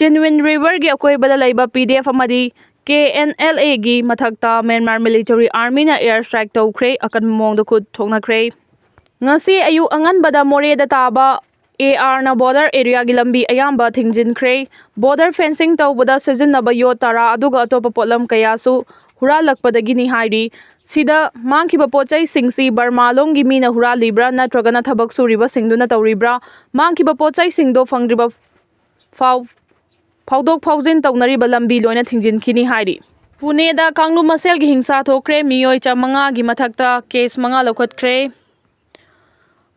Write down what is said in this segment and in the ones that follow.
Genuine River gi akoibada laiba PDF amadi KNLA gi mathakta Myanmar Military Army na air strike tawkhre Akanba Maongda khut thoknakhre. Ngasi ayu anganbada Moreh da taba AR na border area gi lambi ayamba thingjinkhre. Border fencing tawbada sijinnaba yot tara aduga atopa potlam kayasu huralakpadagi ni hairi. Sida mangkiba pochai singsi Barmalong gi mina huralibra natragana thabak suriba singduna tawribra. Mangkiba pochai singdo fangriba Faudok Fauzin Taunariba lambi loina thingjinkhini hairi. Pune da Kanglu Masel gi hingsa thokre miyoi chamanga gi mathakta case manga lokhatkre.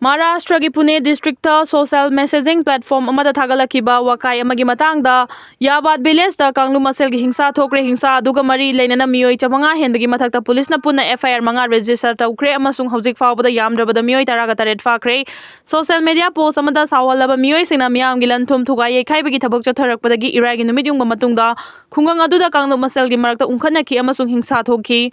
Maharashtra gi Pune district ta social messaging platform amada thagalakiba wakai amagi matangda Yabad village da Kanglu Masel gi hingsa thokre hingsa aduga mari leinana miyoi chamanga henbagi mathakta police na punna FIR manga register tawkhre amasung hojik faubada yamdrabada miyoi taraga taret fakre. Social media post amada sawalaba miyoi singna miyam gi lanthum thugai khaibagi thabak chatharakpadagi iragi numit yungba matungda khungang aduda Kanglu Masel gi marakta ungkhanaki amasung hingsa thokhi.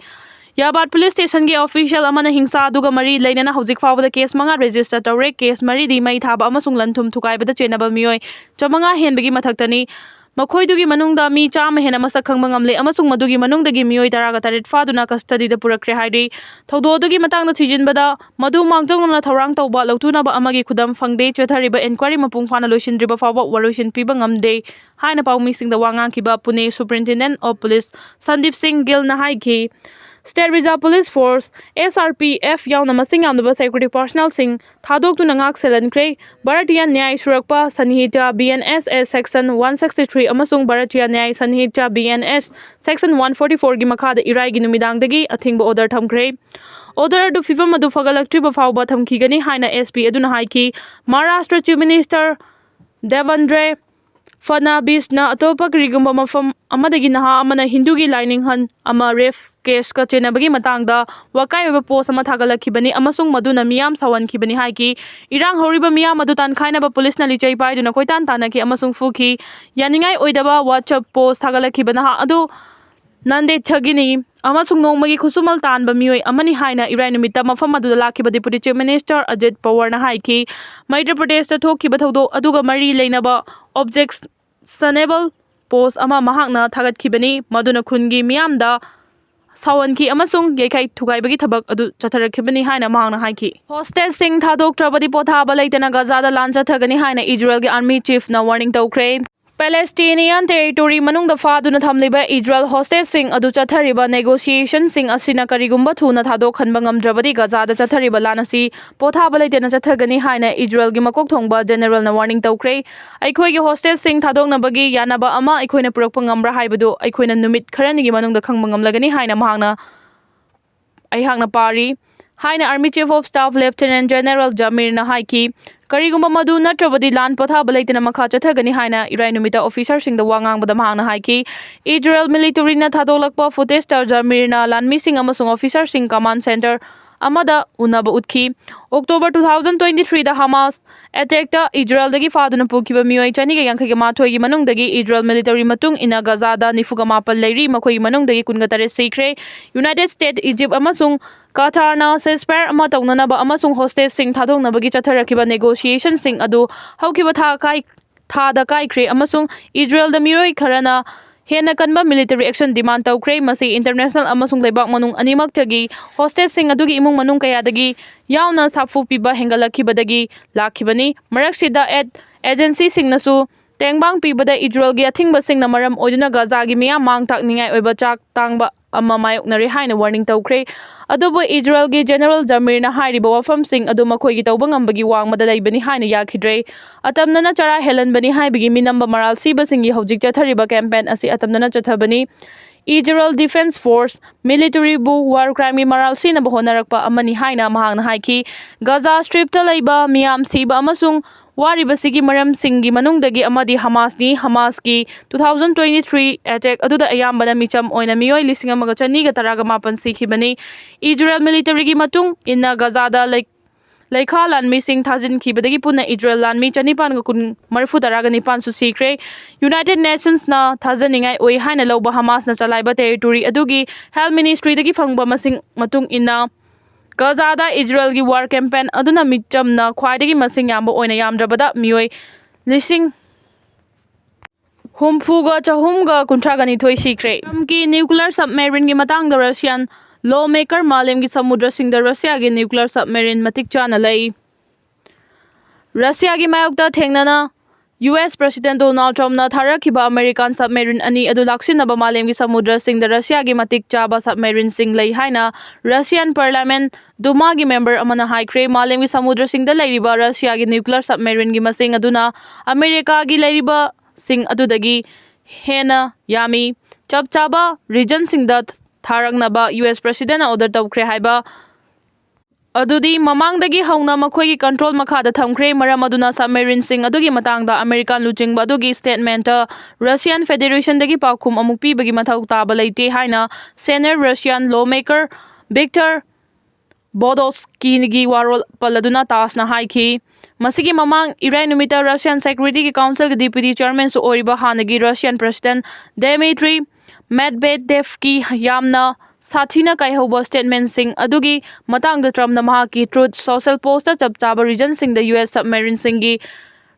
Yabad police station gi official amana hingsa aduga mari leinana hojik faubada case manga register tawre case mari di mai thaba amasung lanthum thukai bada chenaba miyoi chamanga henbagi mathaktani makhoidugi manungda mi chama hena masak khangba ngamle amasung madugi manungdagi miyoi taraga taret faduna custody da purakre hairi. Thaudodugi matangda thijinbada madu mangjongna thorang tawba lautunaba amagi khudam fangde chathariba inquiry mapung fana loisindriba fawba waroisin piba ngamde haina paumi singda wangangkiba Pune Superintendent of Police Sandeep Singh Gill na haiki. State Reserve Police Force SRPF yauna masing yamdaba security personnel sing thadok tu nangak selankre. Bharatiya Nyay Surakpa Sanhita BNSS section 163 amasung Bharatiya Nyay Sanhita BNS section 144 gi makhada irai gi numidangdagi athingba order thamkre. Order adu fifam adu fagalaktriba fawba thamkhigani haina SP aduna haiki. Maharashtra Chief Minister Devendra Fadnavis na atopa krigumba mafam amadagi naha amana Hindugi lining han ama ref case ka chenabagi matangda wakai oba post ama thagalakhibani amasung maduna miyam sawankhibani haiki. Irang horiba miyam adu tan khainaba police na lichai paiduna koitan tanaki amasung fuki yaningai oidaba WhatsApp post thagalakhibana ha adu nande chagini amasung nongmagi khusumal tanba miyoi amani haina irai numita mafam aduda lakhiba Deputy Chief Minister Ajit Pawar na haiki. Madhya Pradesh ta thokhiba thaudo aduga mari leinaba objectionable post ama mahakna thagatkibani maduna khungi miyamda sawanki amasung yekai thugaibagi thabak adu chatharakhibani haina mahakna haiki. Hostage sing thadoktrabadi pothaba leitana Gazada lan chathagani haina Israel gi army chief na warning tawkhre. Palestinian territory manungda faduna thamliba Israel hostage sing adu chathariba negotiation sing asina karigumba thuna thadok khanba ngamdrabadi Gazada chathariba lanasi pothaba leitena chathagani haina Israel gi makok thongba general na warning tawkhre. Aikhoi gi hostage sing thadoknabagi yanaba ama aikoina purakpa ngambra haibadu aikoina numit kharani gi manungda khangba ngamlagani haina mahakna aihakna pari haina Army Chief of Staff Lieutenant General Jamir na haiki. Karigumba madu natrabadi lan pothaba leitena makha chathagani haina irai numita officer sing da wangangbada mahakna haiki. Israel military na thadolakpa footage ta Jamir na lanmi sing amasung officer sing command center amada unaba utkhi. October 2023 da Hamas attack ta Israel dagi faduna pukiba miyoi chani ga yankhai ga mathoi gi manung dagi Israel military matung ina Gazada nifuga mapal leiri makhoi manung dagi kunga tare sikre. United States Egypt amasung Qatar na ceasefire ama taunanaba amasung hostage sing thadongnabagi chatharakiba negotiation sing adu haukiba thada kaikre amasung Israel da miroi kharana hena kanba military action demand tawkhre. Masi international amasung leibak manung animak tagi hostage sing adugi imung manung kayadagi yauna safu piba hengalakhibadagi lakhibani. Maraksida agency sing nasu tengbang pibada Israel gi athingba sing na maram oiduna Gaza gi miyam mang takningai oiba chak tangba ama mayoknari haina warning tawkhre. Adubu Israel gi General Jamir na hairiba wafam sing adu makhoi gi tawba ngambagi wangmada leibani haina yakhidre. Atamnana chara helanbani haibagi minamba Maral Sibibani hojik chathariba campaign asi atamnana chathabani. Israel Defense Force military bu war crime gi Maral sinaba honarakpa amani haina mahakna haiki. Gaza Strip ta leiba miyam siba amasung waribasigi maram singi manungdagi amadi Hamas ni Hamas ki 2023 attack aduda ayambana micham oina miyoi lising amaga chani ga taraga mapan sikhibani. Israel military gi matung inna Gazada Laikha lanmi sing thajin khibadagi punna Israel lanmi chanipan ga kun marfu taraga nipan su sikre. United Nations na thajaningai oi haina loba Hamas na chalaiba territory adugi health ministry dagi phangba masing matung inna Gazada Israel gi war campaign aduna micham na khwaidagi masing yamba oina yamdrabada miyoi lising humfuga chahumga kuntraganithoi sikre. Ki nuclear submarine gi matangda Russian lawmaker malem gi samudra singda Russia gi nuclear submarine matik chana lay. Russia gi mayokta thengnana US President Donald Trump na tharakiba American submarine ani adu laksinaba malem gi samudra singda Russia gi matik chaba submarine sing lay haina Russian Parliament Duma gi member amana haikre malem gi samudra singda lairiba Russia gi nuclear submarine gi masing aduna America gi lairiba sing adudagi hena yami chap chaba region singda tharaknaba US President na order tawkre haiba adudi mamangdagi hauna makhoi control makhada thamkre maram aduna submarine sing adugi matangda American luchingba adugi statement Russian Federation dagi pakhum amuk pibagi mathau taba leite haina senior Russian lawmaker Viktor Bodotsky gi warol paladuna tasna haiki masigi mamang irai numita Russian Security Council gi deputy chairman su oriba hanagi Russian President Dmitry Medvedev ki yamna Sathina kaihoba statement sing adugi matangda Trump na mahaki Truth Social Post chap chaba region sing the US submarine singi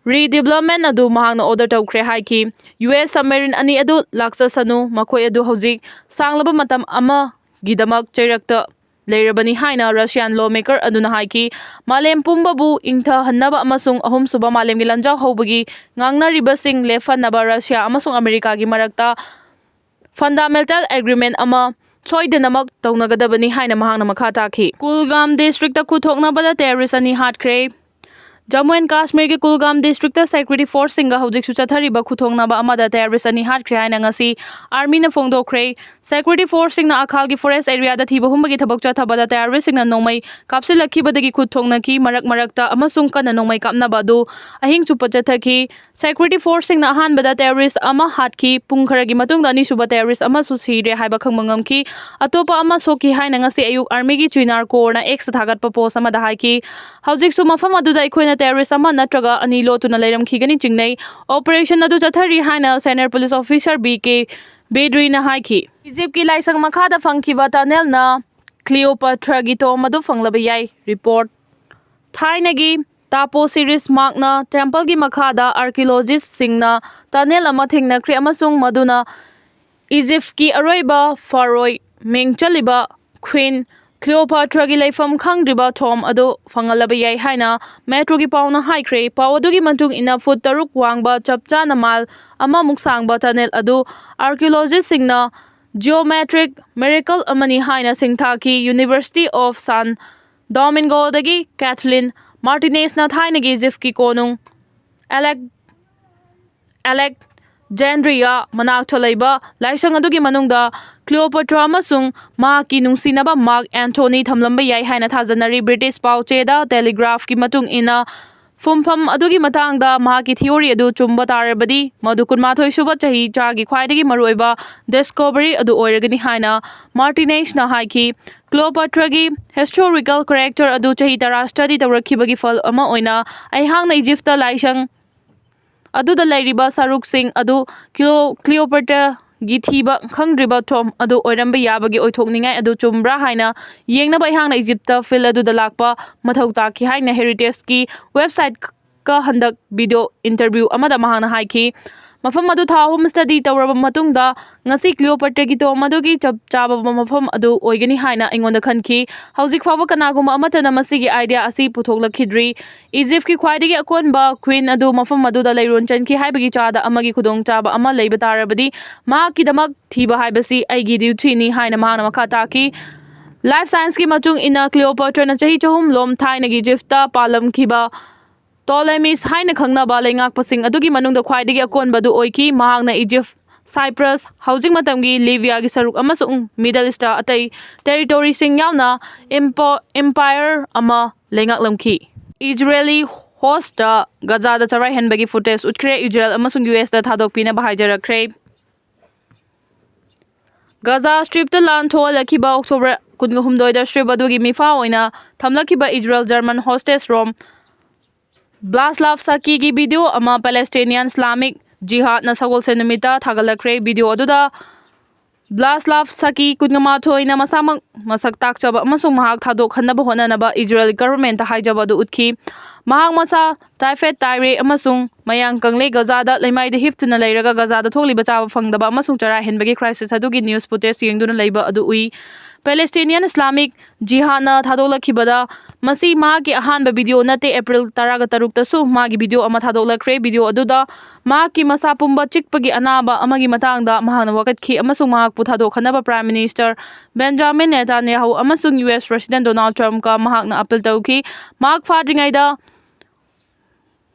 redevelopment adu mahangna order tawkre haiki US submarine ani adu laksasanu makhoi adu hojik sanglaba matam ama gidamak chairakta leirabani haina Russian lawmaker aduna haiki malem pumbabu ingtha hannaba amasung ahum suba malem gi lanjaw hobagi ngangna ribasing lefanaba Russia amasung America gi marakta fundamental agreement ama soidanamak tawnagadabani haina mahangna makha takhi Kulgam district ta kuthoknabada terrorist ani hatkre Jammu and Kashmir ki Kulgam district ta security force singa hojik su chathariba kuthoknaba amada terrorist ani hatkre haina ngasi army na phongdokre security force singna akhal gi forest area da thiba humbagi thabak chathabada terrorist singna Nongmei kapsilakhibadagi kuthoknaki marakta amasung kana Nongmei kapnaba du ahing chupa chathaki security force singna ahanbada terrorist ama hatki pungkharagi matungda ani suba terrorist ama su sire haiba khangmangamki atopa ama soki haina ngasi ayuk army gi chinar korna x thagatpa post ama da haiki hojik su mafam aduda ikoina terrorist ama natraga ani lotuna leiram khigani chingnei operation adu chathari haina senior police officer BK Bedri na haiki Egypt ki laisang makhada phangkiba tunnel na Cleopatra gi to madu phanglaba yai report thainagi Tapo series markna temple gi makhada archaeologists singna tunnel ama thengnakhre amasung maduna Egypt ki aroiba pharaoh mengchaliba Queen Cleopatra gi leifam khangdriba thom ado phangalaba yai haina metro gi pauna haikre pawadu gi mantung ina foot taruk wangba chapcha namal ama muksangba tunnel ado archaeologists singna geometric miracle amani haina singthaki University of San Domingo dagi Kathleen Martinez na thainagi Egypt ki konung Alexandria manak tholaiba laisang adugi manungda Cleopatra amasung mahaki nungsinaba Mark Antony thamlamba yai haina thajanari British paucheda Telegraph ki matung ina fumpham adugi matangda mahaki theory adu chumba tarabadi madu kunmathoi suba chahi chagi khwaidagi maruiba discovery adu oiragani haina Martinez na haiki Cleopatra gi historical character adu chahi tara study tawrakhibagi fal ama oina aihang na Egypt ta laisang adu da lairiba saruk sing adu Cleopatra gi thiba khangdriba thom adu oiramba yabagi oithokningai adu chumbra haina yengnaba aihang na Egypt ta fil adu da lakpa mathau ta ki haina heritage ki website ka handak video interview amada mahana haiki mafam adu tha home study tawraba matungda ngasi Cleopatra gi to madugi chaba mafam adu oigani haina ingonda khanki hauzik fawa kanaguma amata na masigi idea asi puthoklakhidri Egypt ki khwaidagi akonba queen adu mafam adu da leiron chanki haibagi chada amagi khudong chaba ama leiba tarabadi ma ki damak thiba haibasi aigi duty ni haina mahana makha taki life science ki matung ina Cleopatra na chahi chahum lom thainagi Egypt ta palam khiba Ptolemies haina khangnaba leingak pasing adugi manungda khwaidagi akonbadu oiki mahangna Egypt Cyprus housing matamgi Libya gi saruk amasung Middle East atai territory sing yauna empire ama leingak lamki Israeli host Gaza da charai henbagi footage utkre Israel amasung US da thadok pina bahaijarakre Gaza strip ta lan thoalakiba October 19 da strip adugi mifa oina thamlakiba Israel German hostess Rom Blaslav Saki gi video ama Palestinian Islamic Jihad na sagol senumita thagalakre video aduda Blaslav Saki kungamathoi na masamang masak takchaba amasung mahak thadok hanaba honanaba Israel government ta haijaba du utki mahang masa Taifet Taire amasung mayang kanglei Gazada leimaida hiftuna leiraga Gazada tholiba chaba fangdaba amasung chara henbagi crisis adugi news footage yengduna leiba adu ui Palestinian Islamic Jihadna thadolakhibada masi mahaki ahanba video nate April 13 tasu magi video ama thadolakhre video aduda mahaki masa pumba chikpagi anaba amagi matangda mahana wakatkhi amasung mahak pu thadokhanaba Prime Minister Benjamin Netanyahu amasung US President Donald Trump ka mahakna appeal tawki mahak fadringaida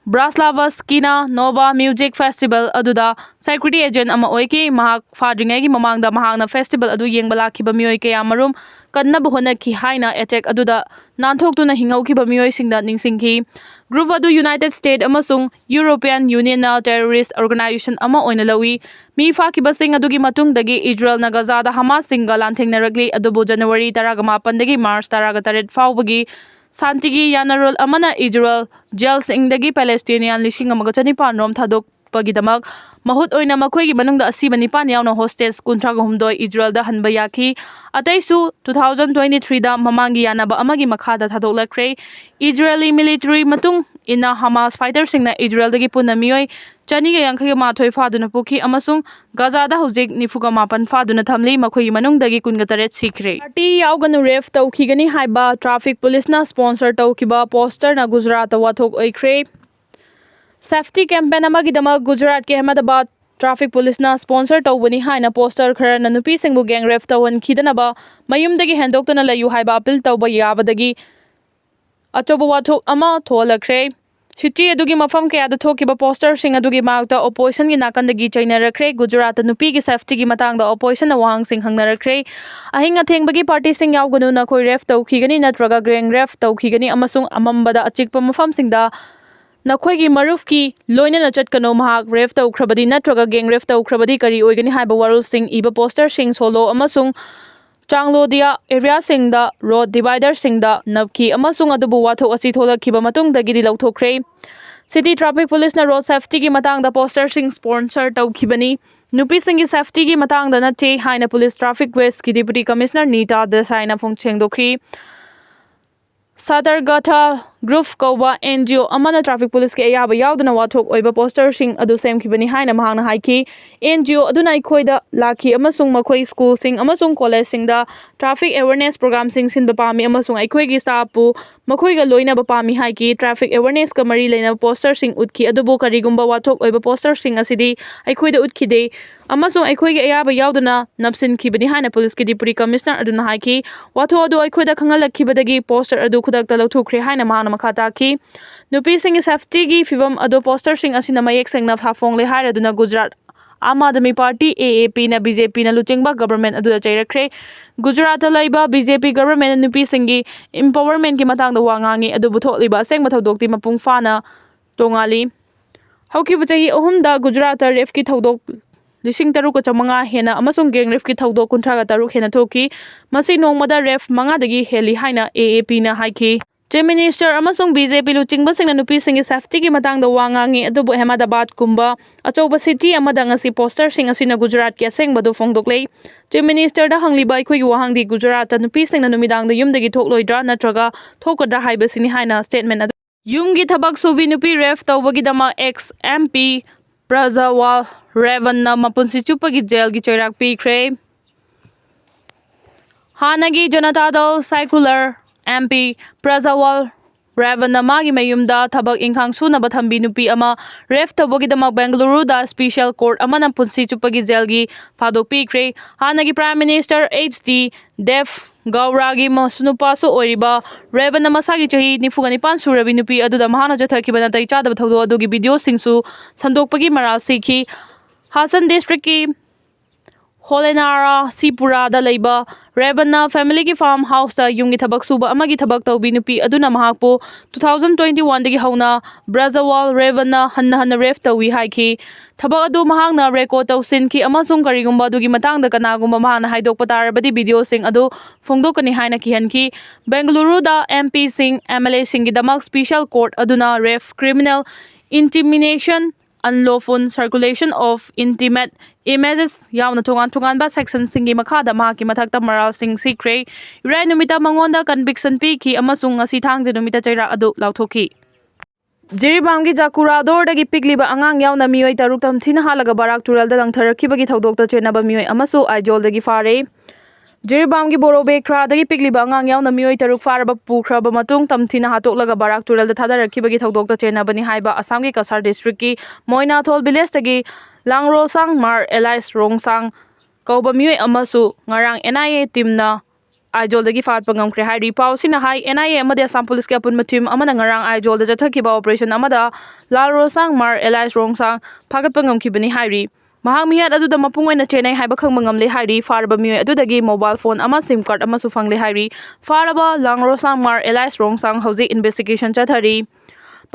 Braslavas Kina Nova Music Festival aduda security agent ama oiki mahak fadringai gi mamangda mahakna festival adu yengba lakhiba mioi kaya marum kanna bohona ki haina attack aduda nanthoktuna hingaukiba mioi singda ningsingki group adu United States amasung European Union na terrorist organization ama oina lawi mi fakiba sing adugi matungdagi Israel na Gaza da Hamas singa lanthengnarakli adubu January 18 dagi March 13 faubagi Santigi Yanarol amana Israel jail singdagi Palestinian lising amaga chanipan rom thadok pagidamak mahut oina makhoi gi manungda asiba nipan yauna hostage kunthra humdoi Israel da hanba yaki ataisu 2023 da mamangi yanaba amagi makhada thadolakre Israeli military matung ina Hamas fighter singna Israel dagi punna mioi chani ga yankhai mathoi faduna pukhi amasung Gaza da hojik nifuga mapan faduna thamli makhoi manung dagi kunga taret sikre party yauganu ref tawkhigani haiba traffic police na sponsor tawkiba poster na Gujarat wathok oikre safety campaign amagi dama Gujarat ke Ahmedabad traffic police na sponsor tawbani haina poster khara na nupi singbu gang ref tawan khidanaba mayum dagi hendoktuna layu haiba appeal tawba yabadagi achoba wathok ama tholakre City adugi mafam kaya da thokiba poster sing adugi magta opposition gi nakandagi chainarakre Gujarat nupi gi safety gi matangda opposition na wahang sing hangnarakre ahinga thengbagi party sing yaugunu na khoi ref tawkhigani natraga gang ref tawkhigani amasung amambada achikpa mafam singda nakhoi gi maruf ki loina na chatkano mahak ref tawkhrabadi natraga gang ref tawkhrabadi kari oigani haiba warul sing iba poster sing solo amasung Changlodia area singda road divider singda nabki amasung adubu wathok asi tholakhiba matungdagi di lauthokre City traffic police na road safety gi matangda poster sing sponsor tawkhibani nupi singi safety gi matangda na che haina police traffic west ki deputy commissioner Nita Desai na phongchengdokhi Sadargata group koba NGO amana traffic police ke ayaba yauduna wathok oiba poster sing adu semkhibani haina mahangna haiki NGO aduna ikhoida lakhi amasung makhoi school sing amasung college sing da traffic awareness program sing sin bapami amasung aikhoi gi staff pu makhoi ga loina bapami haiki traffic awareness ka mari leina poster sing utkhi adubu karigumba wathok oiba poster sing asidi aikhoida utkide amasung aikhoi gi ayaba yauduna napsin khibani haina police ki deputy commissioner aduna haiki watho adu aikhoida khangalakkhibadagi poster adu khudakta lauthukre haina mahangna makhata ki nupi sing safety gi fibam adu poster sing asina mayek sengna thafong le haira aduna Gujarat Aam Aadmi Party AAP na BJP na luchingba government adu chairakre Gujarat laiba BJP government nupi singi empowerment ki matangda wangangi adu butholiba sengba thodokti mapung fana tongali haukibu chahi ahumda Gujarat ref ki thodok lising taruk chamanga hena amasung gang ref ki thodok kunthraga taruk hena thoki masi nongmada ref manga dagi heli haina AAP na haiki Chief Minister amasung BJP luchingba singna nupi singi safety ki matangda wangangi adubu Ahmedabad kumba achoba city amada ngasi poster sing asina Gujarat ki asengba do phongdoklei Chief Minister da hangliba ikhoi gi wahangdi Gujarat ta nupi singna numidangda yumdagi thokloidra natraga thokadra haibasini haina statement adu yumgi thabak subi nupi ref tawbagi dama ex MP Prajawa Revanna mapunsi chupagi jail gi choirak pikre Hanagi Janata Dal Circular MP Prajawal Revanna magi mayumda thabak inkhang sunaba thambi nupi ama ref tawbagidama Bengaluru da special court amana punsi chupagi jail gi phadok pikre hanagi Prime Minister HD Dev Gauragi masunupa so oiriba Revanna masagi chahi nifugani surabi nupi aduda mahana jathakibana tai chadaba thawdo adugi video singsu sandokpagi maral sikhi Hasan district ki Holenara Sipura da leiba Revanna family ki farm house ta yungi thabak suba amagi thabak tawbi nupi aduna mahakpo 2021 dagi hauna Brajawal Revanna hanna ref tawi haiki thabak adu mahangna record tawsin ki amasung karigumba dugi matangda kanagumba mahana haidokpa tarabadi video sing adu phongdokani haina kihanki Bengaluru da MP sing MLA sing gi damak special court aduna ref criminal intimidation unlawful circulation of intimate images yauna tungan ba section singi makhada mahaki mathakta Maral sing sikre irai numita Maongda conviction pi ki amasung ngasi thangje numita chaira adu lauthoki ꯖꯤꯔꯤꯕꯥꯝꯒꯤ ꯖꯥꯀꯨꯔꯥꯗꯣꯔꯗꯒꯤ ꯄꯤꯛꯂꯤꯕ ꯑꯉꯥꯡ ꯌꯥꯎꯅ ꯃꯤꯑꯣꯏ 6 ꯇꯝꯊꯤꯅ ꯍꯥꯠꯂꯒ ꯕꯥꯔꯥꯛ ꯇꯨꯔꯦꯜꯗ ꯂꯪꯊꯔꯛꯈꯤꯕꯒꯤ ꯊꯧꯗꯣꯛꯇ ꯆꯦꯟꯅꯕ ꯃꯤꯑꯣꯏ ꯑꯃꯁꯨ ꯑꯥꯏꯖꯣꯜꯗꯒꯤ ꯐꯥꯔꯦ꯫ ꯖꯤꯔꯤꯕꯥꯝꯒꯤ ꯕꯣꯔꯣꯕꯦꯈ꯭ꯔꯥꯗꯒꯤ ꯄꯤꯛꯂꯤꯕ ꯑꯉꯥꯡ ꯌꯥꯎꯅ ꯃꯤꯑꯣꯏ 6 ꯐꯥꯔꯕ ꯄꯨꯈ꯭ꯔꯕ ꯃꯇꯨꯡ ꯇꯝꯊꯤꯅ ꯍꯥꯠꯇꯣꯛꯂꯒ ꯕꯥꯔꯥꯛ ꯇꯨꯔꯦꯜꯗ ꯊꯥꯗꯔꯛꯈꯤꯕꯒꯤ ꯊꯧꯗꯣꯛꯇ ꯆꯦꯟꯅꯕꯅꯤ ꯍꯥꯏꯕ ꯑꯁꯥꯝꯒꯤ ꯀꯁꯥꯔ ꯗꯤꯁꯇ꯭ꯔꯤꯛꯀꯤ ꯃꯣꯏꯅꯥꯊꯣꯜ ꯚꯤꯂꯦꯖꯇꯒꯤ ꯂꯥꯡꯔꯣꯁꯥꯡ ꯃꯥꯔ ꯑꯦꯂꯥꯏꯁ ꯔꯣꯡꯁꯥꯡ ꯀꯧꯕ ꯃꯤꯑꯣꯏ ꯑꯃꯁꯨ ꯉꯔꯥꯡ NIA ꯇꯤꯝꯅ ꯑꯥꯏꯖꯣꯜꯗꯒꯤ ꯐꯥꯠꯄ ꯉꯝꯈ꯭ꯔꯦ ꯍꯥꯏꯔꯤ ꯄꯥꯎꯁꯤꯅ ꯍꯥꯏ꯫ NIA ꯑꯃꯗꯤ ꯑꯁꯥꯝ ꯄꯨꯂꯤꯁꯀꯤ ꯑꯄꯨꯟꯕ ꯇꯤꯝ ꯑꯃꯅ ꯉꯔꯥꯡ ꯑꯥꯏꯖꯣꯜꯗ ꯆꯠꯊꯈꯤꯕ ꯑꯣꯄꯔꯦꯁꯟ ꯑꯃꯗ ꯂꯥꯜꯔꯣꯁꯥꯡ ꯃꯥꯔ ꯑꯦꯂꯥꯏꯁ ꯔꯣꯡꯁꯥꯡ ꯐꯥꯒꯠꯄ ꯉꯝꯈꯤꯕꯅꯤ ꯍꯥꯏꯔꯤ꯫ ꯃꯍꯥꯛ ꯃꯤꯍꯥꯠ ꯑꯗꯨꯗ ꯃꯄꯨꯡ ꯑꯣꯏꯅ ꯆꯦꯟꯅꯩ ꯍꯥꯏꯕ ꯈꯪꯕ ꯉꯝꯂꯦ ꯍꯥꯏꯔꯤ꯫ ꯐꯥꯔꯕ ꯃꯤꯑꯣꯏ ꯑꯗꯨꯗꯒꯤ ꯃꯣꯕꯥꯏꯜ ꯐꯣꯟ ꯑꯃ SIM ꯀꯥꯔꯗ ꯑꯃꯁꯨ ꯐꯪꯂꯦ ꯍꯥꯏꯔꯤ꯫ ꯐꯥꯔꯕ ꯂꯥꯡꯔꯣꯁꯥꯡ ꯃꯥꯔ ꯑꯦꯂꯥꯏꯁ ꯔꯣꯡꯁꯥꯡ ꯍꯧꯖꯤꯛ ꯏꯟꯚꯦꯁꯇꯤꯒꯦꯁꯟ ꯆꯠꯊꯔꯤ꯫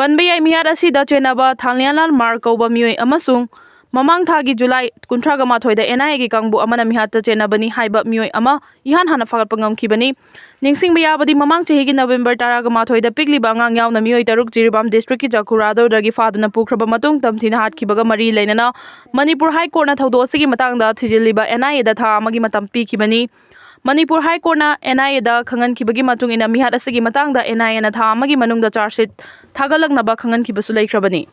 ꯄꯟꯕ ꯌꯥꯏ ꯃꯤꯍꯥꯠ ꯑꯁꯤꯗ ꯆꯦꯟꯅꯕ ꯊꯥꯡꯂꯤꯌꯥꯂꯥꯜ ꯃꯥꯔ ꯀꯧꯕ ꯃꯤꯑꯣꯏ ꯑꯃꯁꯨꯡ ꯃꯃꯥꯡ ꯊꯥꯒꯤ ꯖꯨꯂꯥꯏ 31ꯗ NIAꯒꯤ ꯀꯥꯡꯕꯨ ꯑꯃꯅ ꯃꯤꯍꯥꯠꯇ ꯆꯦꯟꯅꯕꯅꯤ ꯍꯥꯏꯕ ꯃꯤꯑꯣꯏ ꯑꯃ ꯏꯍꯥꯟ ꯍꯥꯟꯅ ꯐꯥꯒꯠꯄ ꯉꯝꯈꯤꯕꯅꯤ꯫ ꯅꯤꯡꯁꯤꯡꯕ ꯌꯥꯕꯗꯤ ꯃꯃꯥꯡ ꯆꯍꯤꯒꯤ ꯅꯕꯦꯝꯕꯔ 12ꯗ ꯄꯤꯛꯂꯤꯕ ꯑꯉꯥꯡ ꯌꯥꯎꯅ ꯃꯤꯑꯣꯏ 6 ꯖꯤꯔꯤꯕꯥꯝ ꯗꯤꯁꯇ꯭ꯔꯤꯛꯀꯤ ꯖꯥꯀꯨꯔꯥꯗꯣꯔꯗꯒꯤ ꯐꯥꯗꯨꯅ ꯄꯨꯈ꯭ꯔꯕ ꯃꯇꯨꯡ ꯇꯝꯊꯤꯅ ꯍꯥꯠꯈꯤꯕꯒ ꯃꯔꯤ ꯂꯩꯅꯅ ꯃꯅꯤꯄꯨꯔ ꯍꯥꯏ ꯀꯣꯔꯠꯅ ꯊꯧꯗꯣꯛ ꯑꯁꯤꯒꯤ ꯃꯇꯥꯡꯗ ꯊꯤꯖꯤꯜꯂꯤꯕ NIAꯗ ꯊꯥ ꯑꯃꯒꯤ ꯃꯇꯝ ꯄꯤꯈꯤꯕꯅꯤ꯫ ꯃꯅꯤꯄꯨꯔ ꯍꯥꯏ ꯀꯣꯔꯠꯅ NIAꯗ ꯈꯪꯍꯟꯈꯤꯕꯒꯤ ꯃꯇꯨꯡ ꯏꯟꯅ ꯃꯤꯍꯥꯠ ꯑꯁꯤꯒꯤ ꯃꯇꯥꯡꯗ NIAꯅ ꯊꯥ ꯑꯃꯒꯤ ꯃꯅꯨꯡꯗ ꯆꯥꯔꯖꯁꯤꯠ ꯊꯥꯒꯠꯂꯛꯅꯕ ꯈꯪꯍꯟꯈꯤꯕꯁꯨ ꯂꯩꯈ꯭ꯔꯕꯅꯤ꯫